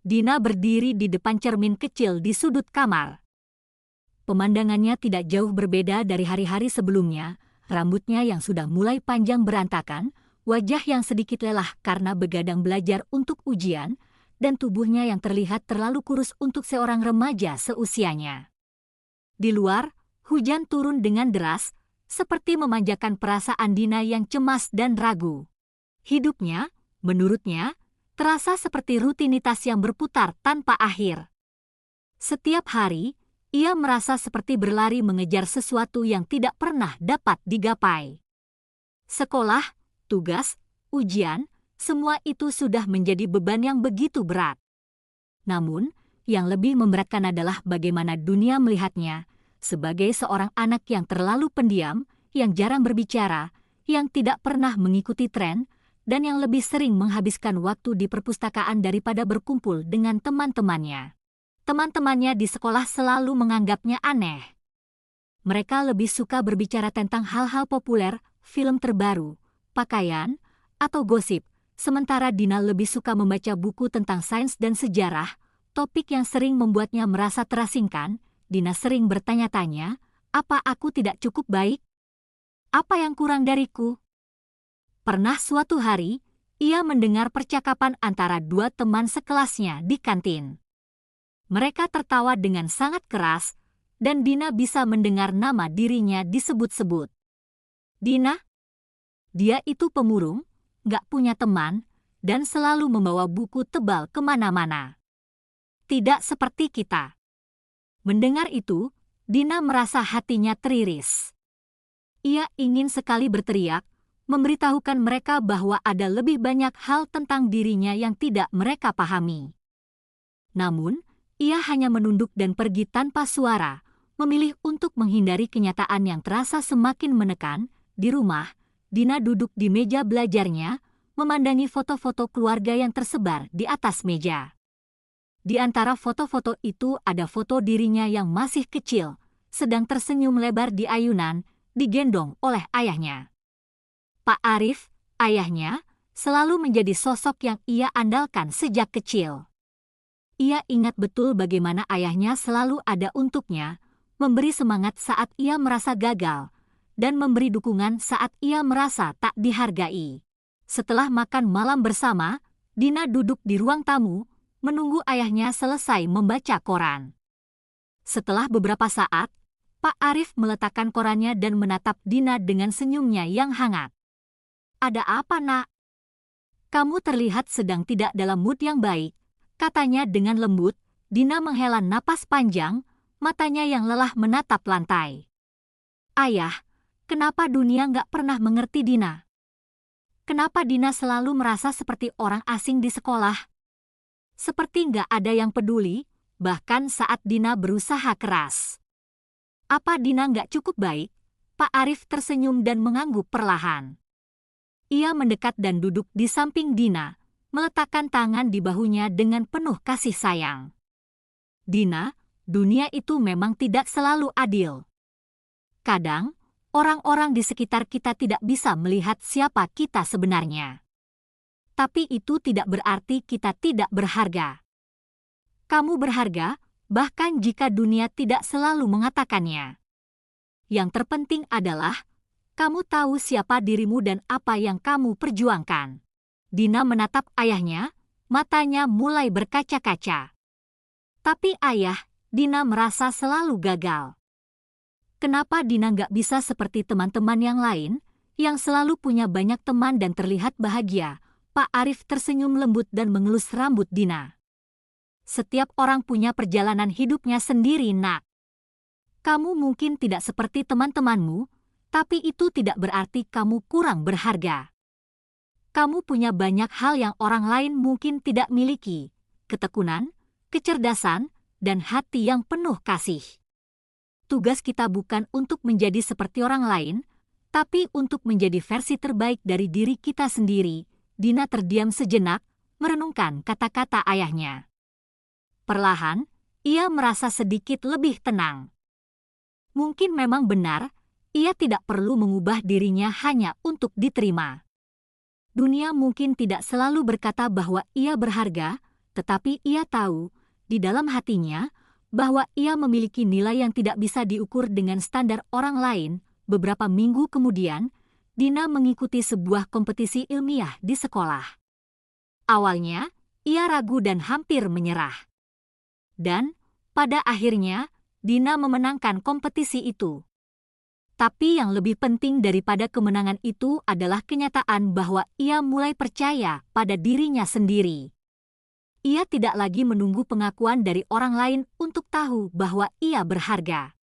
Dina berdiri di depan cermin kecil di sudut kamar. Pemandangannya tidak jauh berbeda dari hari-hari sebelumnya, rambutnya yang sudah mulai panjang berantakan, wajah yang sedikit lelah karena begadang belajar untuk ujian, dan tubuhnya yang terlihat terlalu kurus untuk seorang remaja seusianya. Di luar, hujan turun dengan deras, seperti memanjakan perasaan Dina yang cemas dan ragu. Hidupnya, menurutnya, terasa seperti rutinitas yang berputar tanpa akhir. Setiap hari, ia merasa seperti berlari mengejar sesuatu yang tidak pernah dapat digapai. Sekolah, tugas, ujian, semua itu sudah menjadi beban yang begitu berat. Namun, yang lebih memberatkan adalah bagaimana dunia melihatnya sebagai seorang anak yang terlalu pendiam, yang jarang berbicara, yang tidak pernah mengikuti tren, dan yang lebih sering menghabiskan waktu di perpustakaan daripada berkumpul dengan teman-temannya. Teman-temannya di sekolah selalu menganggapnya aneh. Mereka lebih suka berbicara tentang hal-hal populer, film terbaru, pakaian, atau gosip, sementara Dina lebih suka membaca buku tentang sains dan sejarah, topik yang sering membuatnya merasa terasingkan. Dina sering bertanya-tanya, apa aku tidak cukup baik? Apa yang kurang dariku? Pernah suatu hari, ia mendengar percakapan antara dua teman sekelasnya di kantin. Mereka tertawa dengan sangat keras, dan Dina bisa mendengar nama dirinya disebut-sebut. Dina? Dia itu pemurung, gak punya teman, dan selalu membawa buku tebal kemana-mana. Tidak seperti kita. Mendengar itu, Dina merasa hatinya teriris. Ia ingin sekali berteriak, memberitahukan mereka bahwa ada lebih banyak hal tentang dirinya yang tidak mereka pahami. Namun, ia hanya menunduk dan pergi tanpa suara, memilih untuk menghindari kenyataan yang terasa semakin menekan. Di rumah, Dina duduk di meja belajarnya, memandangi foto-foto keluarga yang tersebar di atas meja. Di antara foto-foto itu ada foto dirinya yang masih kecil, sedang tersenyum lebar di ayunan, digendong oleh ayahnya. Pak Arif, ayahnya, selalu menjadi sosok yang ia andalkan sejak kecil. Ia ingat betul bagaimana ayahnya selalu ada untuknya, memberi semangat saat ia merasa gagal, dan memberi dukungan saat ia merasa tak dihargai. Setelah makan malam bersama, Dina duduk di ruang tamu, menunggu ayahnya selesai membaca koran. Setelah beberapa saat, Pak Arif meletakkan korannya dan menatap Dina dengan senyumnya yang hangat. Ada apa, Nak? Kamu terlihat sedang tidak dalam mood yang baik, katanya dengan lembut. Dina menghela napas panjang, matanya yang lelah menatap lantai. Ayah, kenapa dunia nggak pernah mengerti Dina? Kenapa Dina selalu merasa seperti orang asing di sekolah? Seperti nggak ada yang peduli, bahkan saat Dina berusaha keras. Apa Dina nggak cukup baik? Pak Arif tersenyum dan mengangguk perlahan. Ia mendekat dan duduk di samping Dina, meletakkan tangan di bahunya dengan penuh kasih sayang. Dina, dunia itu memang tidak selalu adil. Kadang, orang-orang di sekitar kita tidak bisa melihat siapa kita sebenarnya. Tapi itu tidak berarti kita tidak berharga. Kamu berharga, bahkan jika dunia tidak selalu mengatakannya. Yang terpenting adalah, kamu tahu siapa dirimu dan apa yang kamu perjuangkan. Dina menatap ayahnya, matanya mulai berkaca-kaca. Tapi ayah, Dina merasa selalu gagal. Kenapa Dina nggak bisa seperti teman-teman yang lain, yang selalu punya banyak teman dan terlihat bahagia? Pak Arif tersenyum lembut dan mengelus rambut Dina. Setiap orang punya perjalanan hidupnya sendiri, Nak. Kamu mungkin tidak seperti teman-temanmu, tapi itu tidak berarti kamu kurang berharga. Kamu punya banyak hal yang orang lain mungkin tidak miliki, ketekunan, kecerdasan, dan hati yang penuh kasih. Tugas kita bukan untuk menjadi seperti orang lain, tapi untuk menjadi versi terbaik dari diri kita sendiri. Dina terdiam sejenak, merenungkan kata-kata ayahnya. Perlahan, ia merasa sedikit lebih tenang. Mungkin memang benar, ia tidak perlu mengubah dirinya hanya untuk diterima. Dunia mungkin tidak selalu berkata bahwa ia berharga, Tetapi ia tahu, di dalam hatinya, bahwa ia memiliki nilai yang tidak bisa diukur dengan standar orang lain. Beberapa minggu kemudian, Dina mengikuti sebuah kompetisi ilmiah di sekolah. Awalnya, ia ragu dan hampir menyerah. Dan, pada akhirnya, Dina memenangkan kompetisi itu. Tapi yang lebih penting daripada kemenangan itu adalah kenyataan bahwa ia mulai percaya pada dirinya sendiri. Ia tidak lagi menunggu pengakuan dari orang lain untuk tahu bahwa ia berharga.